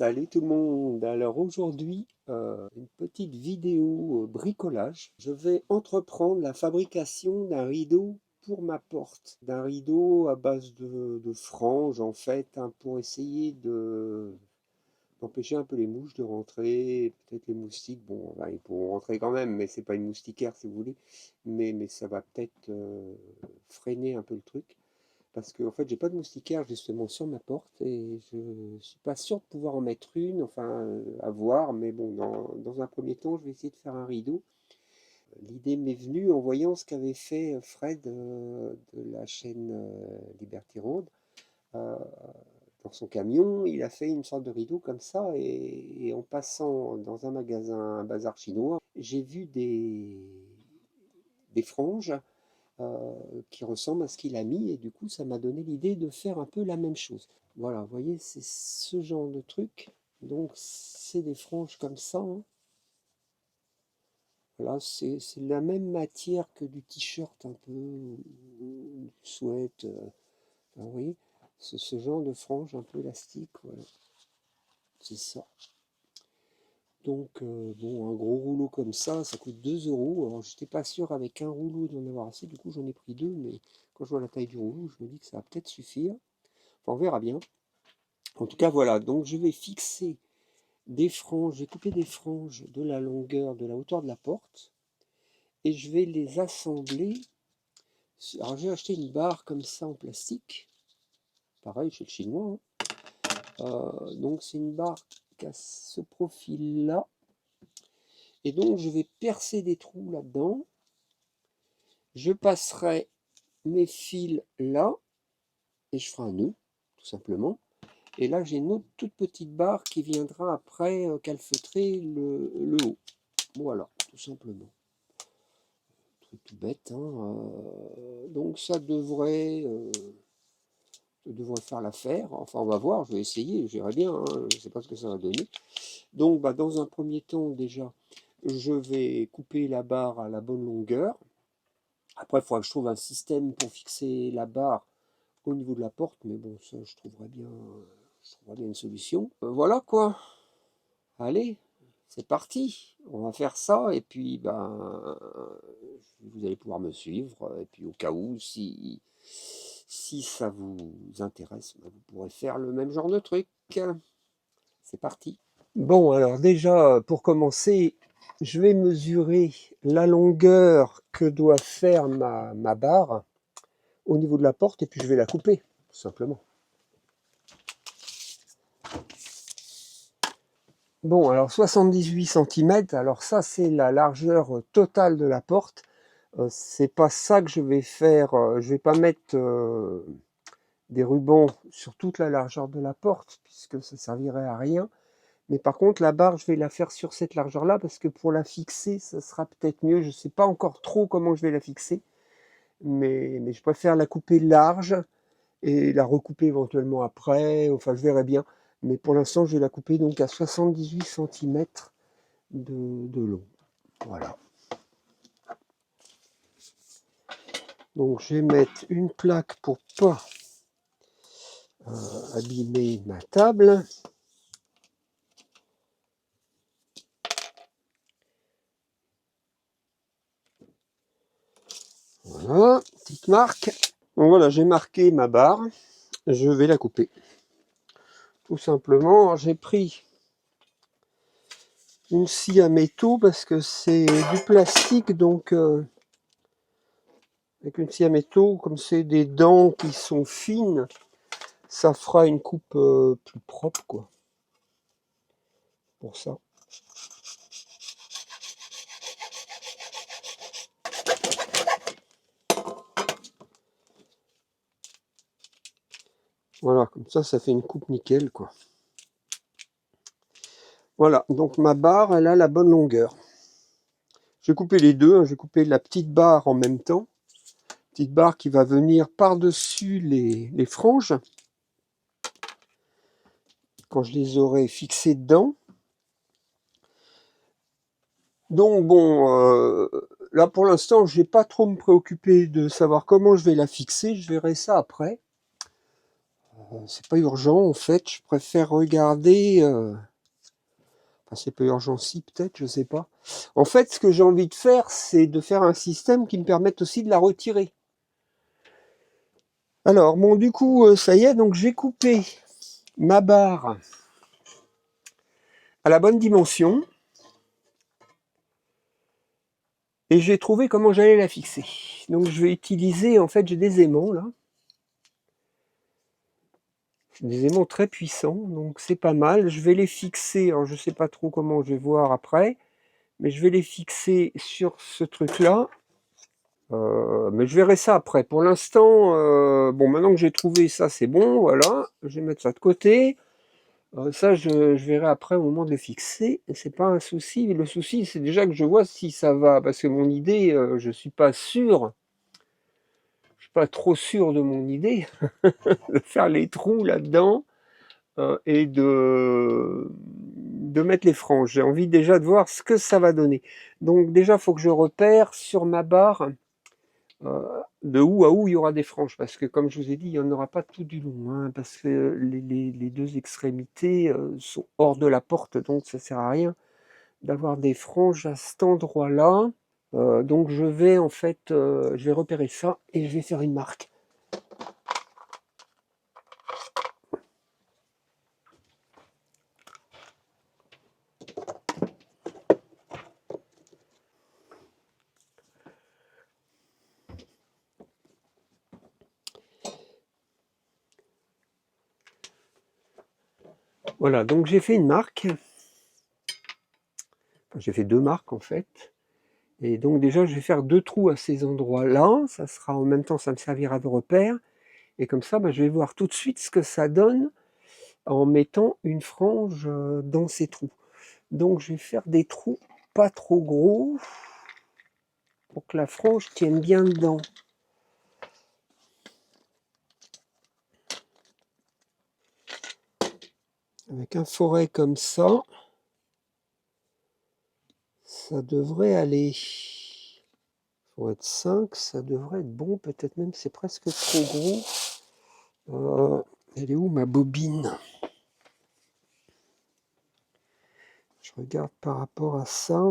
Salut tout le monde! Alors aujourd'hui, une petite vidéo bricolage. Je vais entreprendre la fabrication d'un rideau pour ma porte. D'un rideau à base de franges en fait, hein, pour essayer d'empêcher un peu les mouches de rentrer, peut-être les moustiques, bon, bah, ils pourront rentrer quand même, mais c'est pas une moustiquaire si vous voulez, mais ça va peut-être freiner un peu le truc. Parce que en fait, j'ai pas de moustiquaire justement sur ma porte et je suis pas sûr de pouvoir en mettre une, enfin à voir, mais bon, dans un premier temps, je vais essayer de faire un rideau. L'idée m'est venue en voyant ce qu'avait fait Fred de la chaîne Liberty Road. Euh, dans son camion, il a fait une sorte de rideau comme ça et en passant dans un magasin, un bazar chinois, j'ai vu des franges qui ressemble à ce qu'il a mis et du coup ça m'a donné l'idée de faire un peu la même chose. Voilà, vous voyez, c'est ce genre de truc. Donc c'est des franges comme ça, hein. Voilà, c'est la même matière que du t-shirt un peu, ou du sweat. Enfin, vous voyez, c'est ce genre de franges un peu élastique, voilà, c'est ça. Donc bon, un gros rouleau comme ça coûte 2 euros. Alors j'étais pas sûr avec un rouleau d'en avoir assez, du coup j'en ai pris deux, mais quand je vois la taille du rouleau, je me dis que ça va peut-être suffire. Enfin, on verra bien. En tout cas, voilà, donc je vais fixer des franges, je vais couper des franges de la longueur, de la hauteur de la porte, et je vais les assembler. Alors j'ai acheté une barre comme ça en plastique, pareil chez le chinois, hein. Donc c'est une barre qui a ce profil-là, et donc je vais percer des trous là-dedans. Je passerai mes fils là, et je ferai un nœud, tout simplement. Et là, j'ai une autre toute petite barre qui viendra après calfeutrer le haut. Voilà, tout simplement. Truc tout bête, hein. Donc ça devrait faire l'affaire. Enfin, on va voir, je vais essayer, je verrai bien, hein, je ne sais pas ce que ça va donner. Donc, bah, dans un premier temps, déjà, je vais couper la barre à la bonne longueur. Après, il faudra que je trouve un système pour fixer la barre au niveau de la porte, mais bon, ça, je trouverai bien une solution. Voilà quoi. Allez, c'est parti. On va faire ça et puis ben vous allez pouvoir me suivre. Et puis au cas où, si ça vous intéresse, ben, vous pourrez faire le même genre de truc. C'est parti. Bon, alors déjà, pour commencer, je vais mesurer la longueur que doit faire ma barre au niveau de la porte et puis je vais la couper, tout simplement. Bon, alors 78 cm, alors ça c'est la largeur totale de la porte. C'est pas ça que je vais faire, je vais pas mettre des rubans sur toute la largeur de la porte, puisque ça servirait à rien. Mais par contre, la barre, je vais la faire sur cette largeur-là, parce que pour la fixer, ça sera peut-être mieux. Je sais pas encore trop comment je vais la fixer, mais je préfère la couper large et la recouper éventuellement après, enfin je verrai bien. Mais pour l'instant, je vais la couper donc à 78 cm de long. Voilà. Donc je vais mettre une plaque pour pas abîmer ma table. Voilà, petite marque. Donc voilà, j'ai marqué ma barre. Je vais la couper. Tout simplement, j'ai pris une scie à métaux parce que c'est du plastique, donc avec une scie à métaux, comme c'est des dents qui sont fines, ça fera une coupe plus propre, quoi. Pour ça. Voilà, comme ça fait une coupe nickel, quoi. Voilà, donc ma barre, elle a la bonne longueur. Je vais couper les deux, hein. Je vais couper la petite barre en même temps. Petite barre qui va venir par-dessus les franges. Quand je les aurai fixées dedans. Donc bon, là pour l'instant, je vais pas trop me préoccuper de savoir comment je vais la fixer. Je verrai ça après. c'est pas urgent en fait, je préfère regarder... Enfin, c'est pas urgent si peut-être, je sais pas. En fait, ce que j'ai envie de faire, c'est de faire un système qui me permette aussi de la retirer. Alors, bon, du coup, ça y est, donc j'ai coupé ma barre à la bonne dimension. Et j'ai trouvé comment j'allais la fixer. Donc je vais utiliser, en fait, j'ai des aimants là. Des aimants très puissants, donc c'est pas mal. Je vais les fixer, alors je sais pas trop comment je vais voir après, mais je vais les fixer sur ce truc-là. Mais je verrai ça après. Pour l'instant, bon, maintenant que j'ai trouvé ça, c'est bon, voilà. Je vais mettre ça de côté. Ça, je verrai après au moment de le fixer. C'est pas un souci. Le souci, c'est déjà que je vois si ça va, parce que mon idée, je suis pas sûr. Je suis pas trop sûr de mon idée de faire les trous là-dedans et de mettre les franges. J'ai envie déjà de voir ce que ça va donner. Donc déjà, il faut que je repère sur ma barre de où à où il y aura des franges, parce que comme je vous ai dit, il n'y en aura pas tout du long, hein, parce que les deux extrémités sont hors de la porte, donc ça sert à rien d'avoir des franges à cet endroit-là. Donc je vais en fait, je vais repérer ça et je vais faire une marque. Voilà, donc j'ai fait une marque. Enfin, j'ai fait deux marques en fait. Et donc déjà, je vais faire deux trous à ces endroits-là. Ça sera en même temps, ça me servira de repère. Et comme ça, je vais voir tout de suite ce que ça donne en mettant une frange dans ces trous. Donc je vais faire des trous pas trop gros pour que la frange tienne bien dedans. Avec un forêt comme ça devrait aller. Il faut être 5, ça devrait être bon. Peut-être même c'est presque trop gros. Elle est où ma bobine? Je regarde par rapport à ça.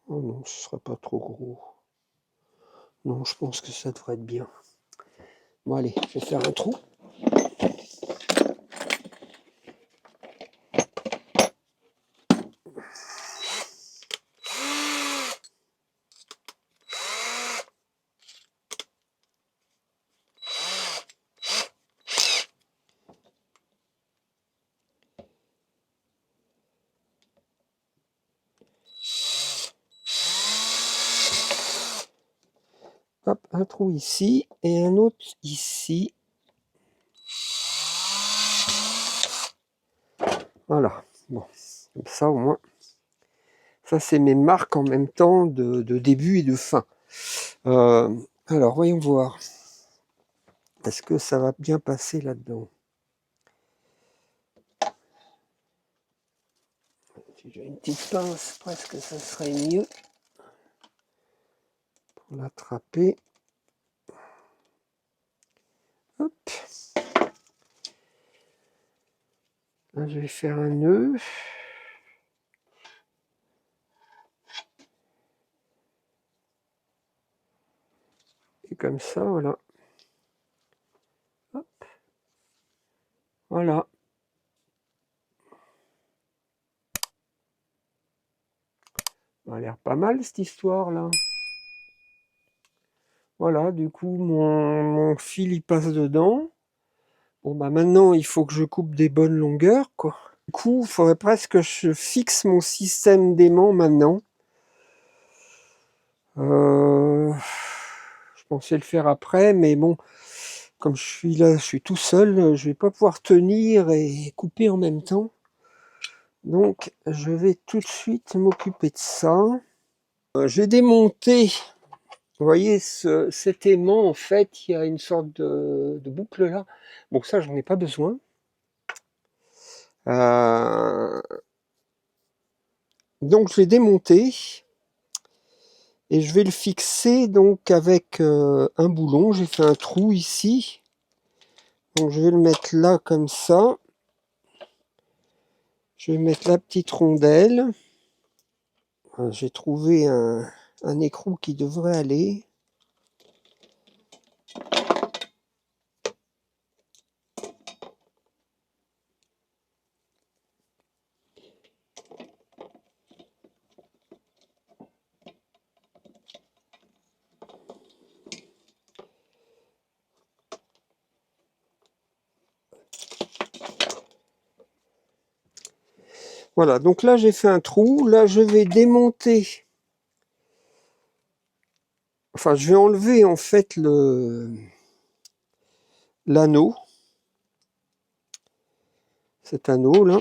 Oh non, ce ne sera pas trop gros. Non, je pense que ça devrait être bien. Bon allez, je vais faire un trou. Hop, un trou ici et un autre ici. Voilà, bon, comme ça au moins. Ça, c'est mes marques en même temps de début et de fin. Alors, voyons voir. Est-ce que ça va bien passer là-dedans? Si j'ai une petite pince, presque ça serait mieux pour l'attraper. Hop. Là, je vais faire un nœud. Et comme ça, voilà. Hop. Voilà. Ça a l'air pas mal cette histoire-là. Voilà, du coup, mon fil, il passe dedans. Bon, maintenant, il faut que je coupe des bonnes longueurs, quoi. Du coup, il faudrait presque que je fixe mon système d'aimant maintenant. Je pensais le faire après, mais bon, comme je suis là, je suis tout seul, je vais pas pouvoir tenir et couper en même temps. Donc, je vais tout de suite m'occuper de ça. J'ai démonté, vous voyez, cet aimant, en fait, il y a une sorte de boucle là. Bon, ça, j'en ai pas besoin. Donc, je l'ai démonté. Et je vais le fixer donc avec un boulon. J'ai fait un trou ici. Donc je vais le mettre là comme ça. Je vais mettre la petite rondelle. J'ai trouvé un écrou qui devrait aller. Voilà, donc là j'ai fait un trou. Là je vais démonter. Enfin, je vais enlever en fait l'anneau. Cet anneau là.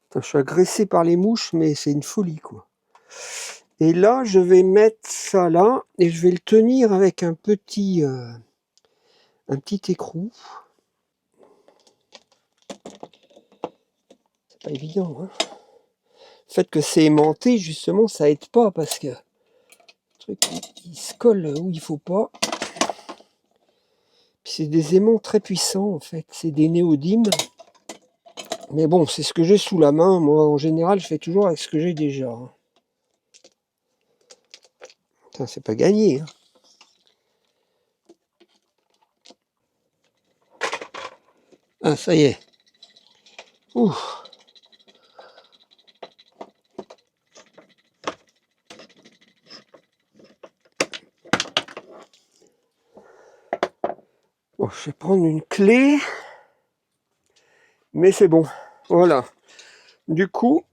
Putain, je suis agressé par les mouches, mais c'est une folie quoi. Et là, je vais mettre ça là et je vais le tenir avec un petit écrou. C'est pas évident, hein. Le fait que c'est aimanté, justement, ça aide pas parce que le truc il se colle où il faut pas. Puis c'est des aimants très puissants en fait, c'est des néodymes. Mais bon, c'est ce que j'ai sous la main. Moi, en général, je fais toujours avec ce que j'ai déjà. Putain, c'est pas gagné. Hein. Ah, ça y est. Ouh. Bon, je vais prendre une clé. Mais c'est bon. Voilà. Du coup,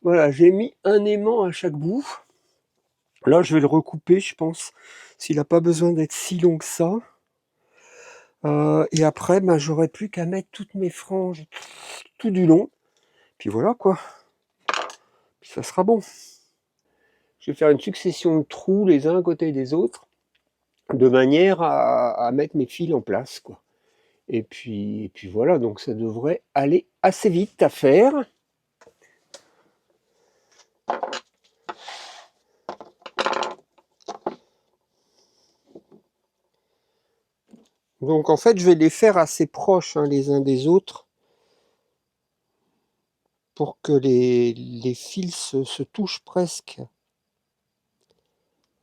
voilà, j'ai mis un aimant à chaque bout. Là, je vais le recouper, je pense, s'il n'a pas besoin d'être si long que ça. Et après, ben, j'aurai plus qu'à mettre toutes mes franges tout du long. Puis voilà, quoi. Puis ça sera bon. Je vais faire une succession de trous les uns à côté des autres, de manière à mettre mes fils en place, quoi. Et puis voilà, donc ça devrait aller assez vite à faire. Donc en fait, je vais les faire assez proches hein, les uns des autres pour que les fils se touchent presque.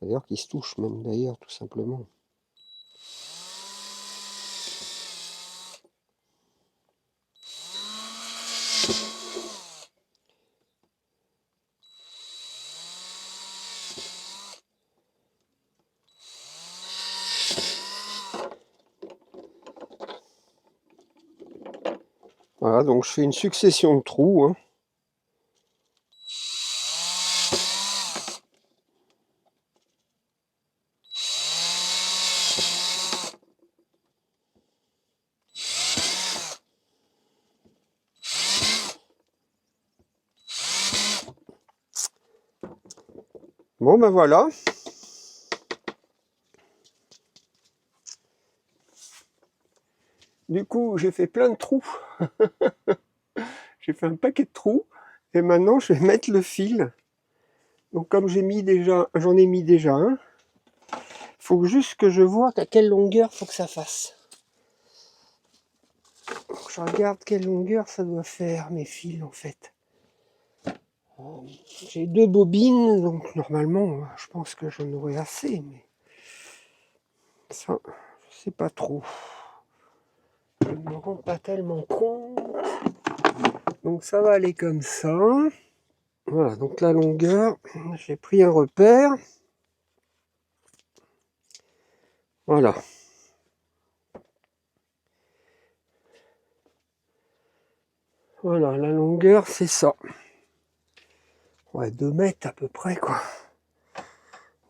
D'ailleurs, qu'ils se touchent même d'ailleurs, tout simplement. Voilà, donc je fais une succession de trous. Hein. Bon ben voilà. Du coup, j'ai fait plein de trous. J'ai fait un paquet de trous. Et maintenant, je vais mettre le fil. Donc comme j'en ai mis déjà un. Il faut juste que je vois à quelle longueur faut que ça fasse. Donc, je regarde quelle longueur ça doit faire mes fils en fait. J'ai 2 bobines, donc normalement, je pense que j'en aurai assez, mais ça, je sais pas trop. Je ne me rends pas tellement compte. Donc ça va aller comme ça. Voilà, donc la longueur, j'ai pris un repère. Voilà. Voilà, la longueur, c'est ça. Ouais, 2 mètres à peu près, quoi.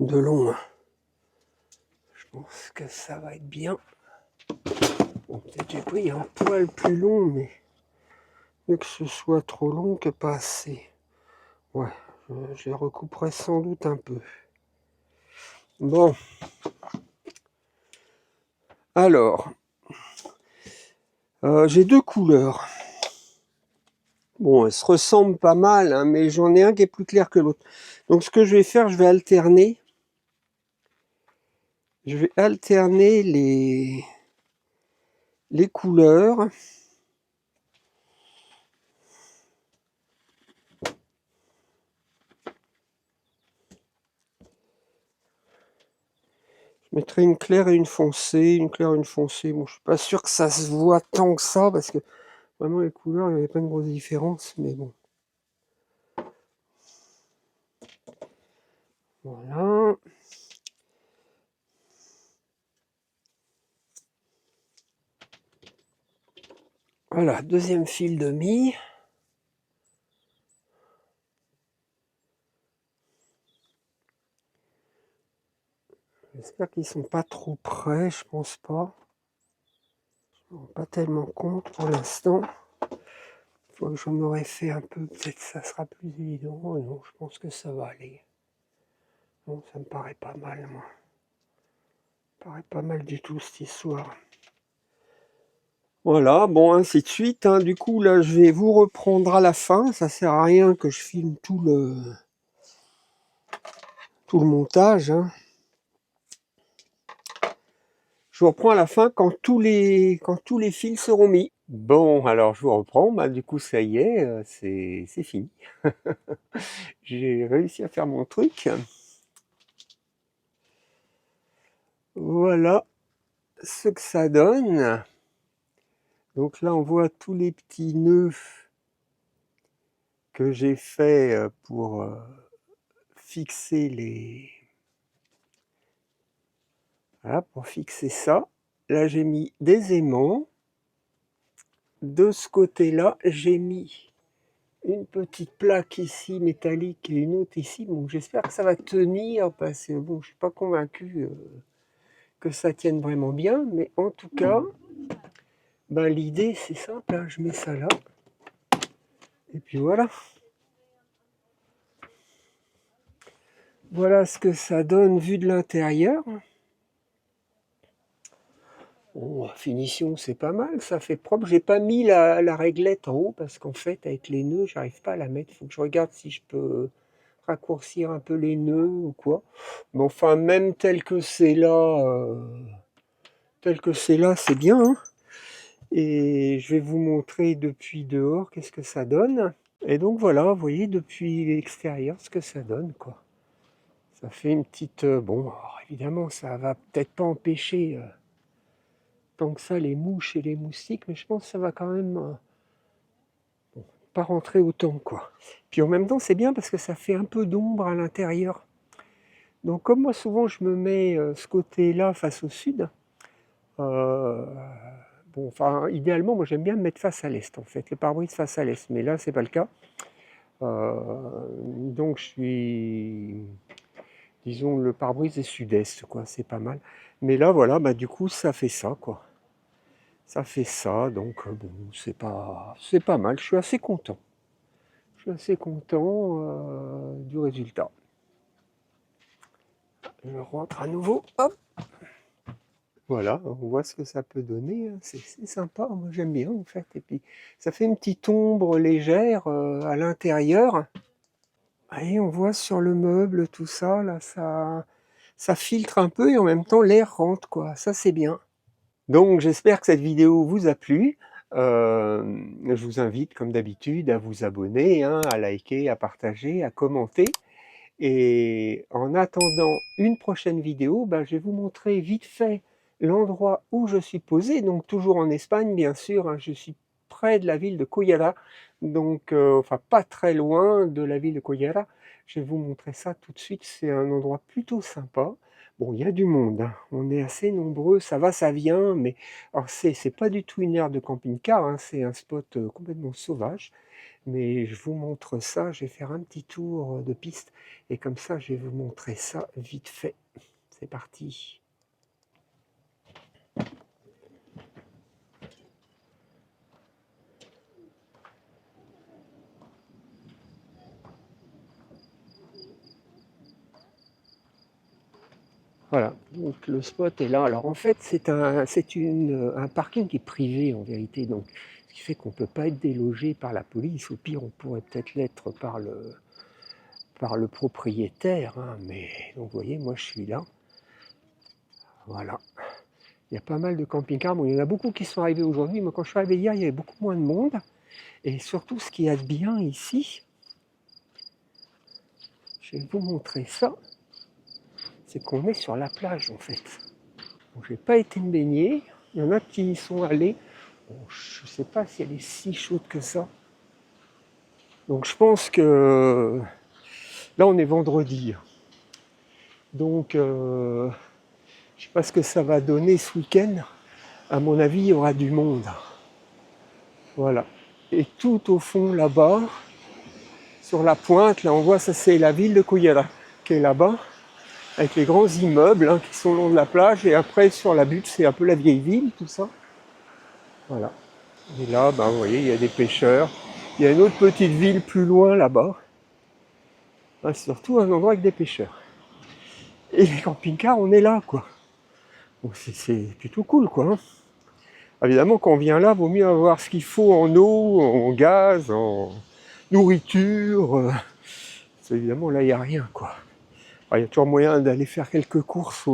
De long. Je pense que ça va être bien. Bon, peut-être j'ai pris un poil plus long, mais mieux que ce soit trop long que pas assez. Ouais, je les recouperai sans doute un peu. Bon. Alors, j'ai 2 couleurs. Bon, elles se ressemblent pas mal, hein, mais j'en ai un qui est plus clair que l'autre. Donc ce que je vais faire, je vais alterner. Je vais alterner les couleurs. Je mettrai une claire et une foncée, une claire et une foncée. Bon, je suis pas sûr que ça se voit tant que ça, parce que vraiment les couleurs, il n'y avait pas une grosse différence, mais bon. Voilà. Voilà, deuxième fil de mie. J'espère qu'ils sont pas trop près, je pense pas. Je me rends pas tellement compte pour l'instant. Il faut que je m'aurais fait un peu, peut-être ça sera plus évident. Non, je pense que ça va aller. Non, ça me paraît pas mal, moi. Ça me paraît pas mal du tout, cette histoire. Voilà, bon, ainsi de suite, hein. Du coup, là, je vais vous reprendre à la fin. Ça sert à rien que je filme tout le montage, hein. Je vous reprends à la fin quand tous les fils seront mis. Bon, alors je vous reprends. Bah, du coup, ça y est, c'est fini. J'ai réussi à faire mon truc. Voilà ce que ça donne. Donc là, on voit tous les petits nœuds que j'ai fait pour fixer les... Voilà, pour fixer ça. Là, j'ai mis des aimants. De ce côté-là, j'ai mis une petite plaque ici métallique et une autre ici. Bon, j'espère que ça va tenir parce que bon, je suis pas convaincu que ça tienne vraiment bien, mais en tout cas, ben, l'idée c'est simple, hein, je mets ça là, et puis voilà. Voilà ce que ça donne vu de l'intérieur. Bon, finition, c'est pas mal, ça fait propre. J'ai pas mis la réglette en haut parce qu'en fait, avec les nœuds, j'arrive pas à la mettre. Il faut que je regarde si je peux raccourcir un peu les nœuds ou quoi. Mais enfin, même tel que c'est là, c'est bien, hein. Et je vais vous montrer depuis dehors qu'est-ce que ça donne. Et donc voilà, vous voyez depuis l'extérieur ce que ça donne, quoi. Ça fait une petite... bon, alors, évidemment, ça va peut-être pas empêcher tant que ça les mouches et les moustiques, mais je pense que ça va quand même pas rentrer autant, quoi. Puis en même temps, c'est bien parce que ça fait un peu d'ombre à l'intérieur. Donc comme moi, souvent, je me mets ce côté-là face au sud, bon, enfin, idéalement, moi, j'aime bien me mettre face à l'est, en fait, le pare-brise face à l'est, mais là, c'est pas le cas. Donc, je suis... Disons, le pare-brise est sud-est, quoi, c'est pas mal. Mais là, voilà, bah, du coup, ça fait ça, quoi. Ça fait ça, donc bon, c'est pas mal. Je suis assez content. Je suis assez content du résultat. Je rentre à nouveau. Hop. Voilà, on voit ce que ça peut donner. Hein. C'est sympa, moi j'aime bien en fait. Et puis ça fait une petite ombre légère à l'intérieur. Et on voit sur le meuble tout ça, là, ça filtre un peu et en même temps l'air rentre, quoi. Ça c'est bien. Donc j'espère que cette vidéo vous a plu. Je vous invite comme d'habitude à vous abonner, hein, à liker, à partager, à commenter. Et en attendant une prochaine vidéo, ben, je vais vous montrer vite fait l'endroit où je suis posé, donc toujours en Espagne bien sûr, hein, je suis près de la ville de Collada, donc enfin pas très loin de la ville de Collada. Je vais vous montrer ça tout de suite, c'est un endroit plutôt sympa. Bon, il y a du monde, hein. On est assez nombreux, ça va, ça vient, mais alors c'est pas du tout une aire de camping-car, hein, c'est un spot complètement sauvage. Mais je vous montre ça, je vais faire un petit tour de piste et comme ça je vais vous montrer ça vite fait. C'est parti. Voilà, donc le spot est là. Alors en fait c'est un parking qui est privé en vérité, donc Ce qui fait qu'on ne peut pas être délogé par la police. Au pire, on pourrait peut-être l'être par le propriétaire. Hein, mais donc, vous voyez, moi, je suis là. Voilà. Il y a pas mal de camping-cars. Bon, il y en a beaucoup qui sont arrivés aujourd'hui. Moi, quand je suis arrivé hier, il y avait beaucoup moins de monde. Et surtout, ce qu'il y a de bien ici, je vais vous montrer ça, c'est qu'on est sur la plage, en fait. Bon, je n'ai pas été me baigner. Il y en a qui y sont allés. Bon, je ne sais pas si elle est si chaude que ça. Donc, je pense que là, on est vendredi. Donc, je ne sais pas ce que ça va donner ce week-end. À mon avis, il y aura du monde. Voilà. Et tout au fond, là-bas, sur la pointe, là, on voit, ça c'est la ville de Kouyala, qui est là-bas, avec les grands immeubles hein, qui sont le long de la plage. Et après, sur la butte, c'est un peu la vieille ville, tout ça. Voilà. Et là, ben, vous voyez, il y a des pêcheurs. Il y a une autre petite ville plus loin, là-bas. C'est surtout un endroit avec des pêcheurs. Et les camping-cars, on est là, quoi. Bon, c'est plutôt cool, quoi. Hein. Évidemment, quand on vient là, il vaut mieux avoir ce qu'il faut en eau, en gaz, en nourriture. Évidemment, là, il n'y a rien, quoi. Alors, il y a toujours moyen d'aller faire quelques courses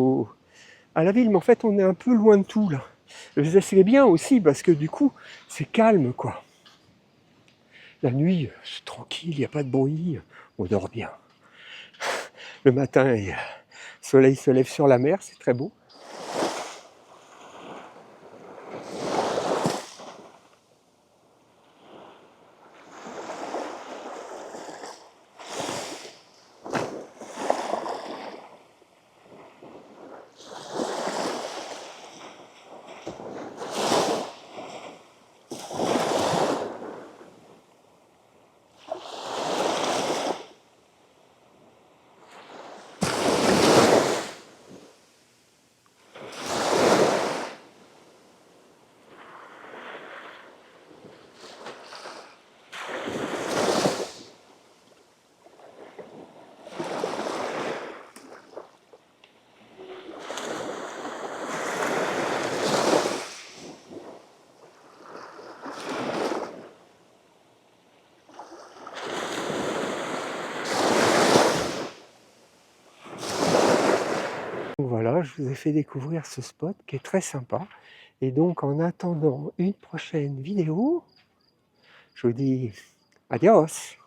à la ville, mais en fait, on est un peu loin de tout, là. C'est bien aussi, parce que du coup, c'est calme, quoi. La nuit, c'est tranquille, il n'y a pas de bruit, on dort bien. Le matin, le soleil se lève sur la mer, c'est très beau. Voilà, je vous ai fait découvrir ce spot qui est très sympa. Et donc, en attendant une prochaine vidéo, je vous dis adios.